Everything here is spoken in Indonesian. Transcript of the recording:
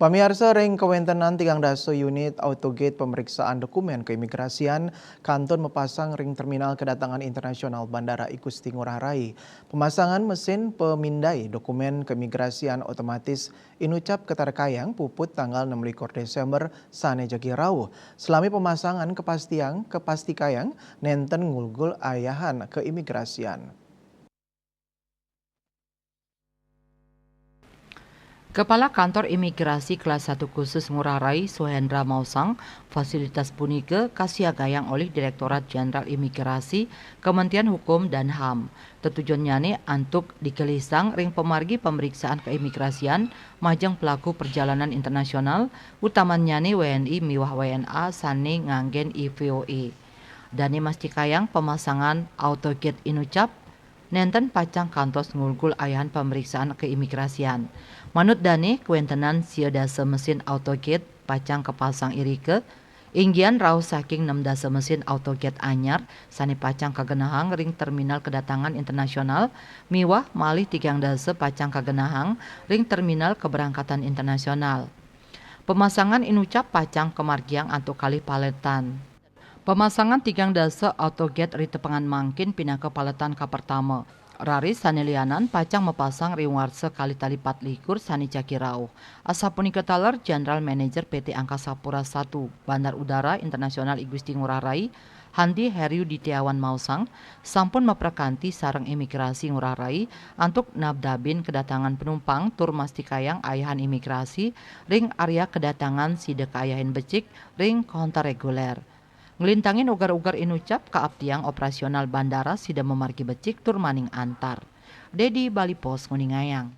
Pamiarsa ring kawentenan 13 unit autogate pemeriksaan dokumen keimigrasian kanton mepasang ring terminal kedatangan internasional Bandara Igusti Ngurah Rai. Pemasangan mesin pemindai dokumen keimigrasian otomatis inucap ketarkayang puput tanggal 16 Desember sane jagi rauh. Selami pemasangan kepasti kayang nenten ngulgul ayahan keimigrasian. Kepala Kantor Imigrasi Kelas 1 Khusus Ngurah Rai, Suhendra Mausang, fasilitas punike kasiagayang oleh Direktorat Jenderal Imigrasi, Kementerian Hukum dan HAM. Tujuannya antuk dikelisang ring pemargi pemeriksaan keimigrasian majang pelaku perjalanan internasional, utamanya WNI miwah WNA sane nganggen IVOE. Dani mastikayang pemasangan autogate inucap nenten pacang kantos ngulgul ayahan pemeriksaan keimigrasian. Manut Dani, kuentenan siodase mesin autogate pacang kepasang irike, inggian rauh saking 16 mesin autogate anyar, sani pacang kagenahang ring terminal kedatangan internasional, miwah malih 13 pacang kagenahang ring terminal keberangkatan internasional. Pemasangan inucap pacang kemargiang antuk kali paletan. Pemasangan 13 autogate rite pengan mangkin pindah ke paletan ka pertama. Rari sanelianan pacang mepasang riwarse kali tali 4 sani cakirau. Asapunika taler General Manager PT Angkasa Pura I Bandar Udara Internasional Igusti Ngurah Rai, Handi Heriu Ditiawan Mausang, sampun meprekanti sareng imigrasi Ngurah Rai antuk nabdabin kedatangan penumpang tur mastikayang ayahan imigrasi ring area kedatangan sidek ayahin becik ring konter reguler. Ngelintangin ugar-ugar inucap kaaptiang operasional bandara sida memargi becik tur maning antar. Dedi Bali Pos nguningayang.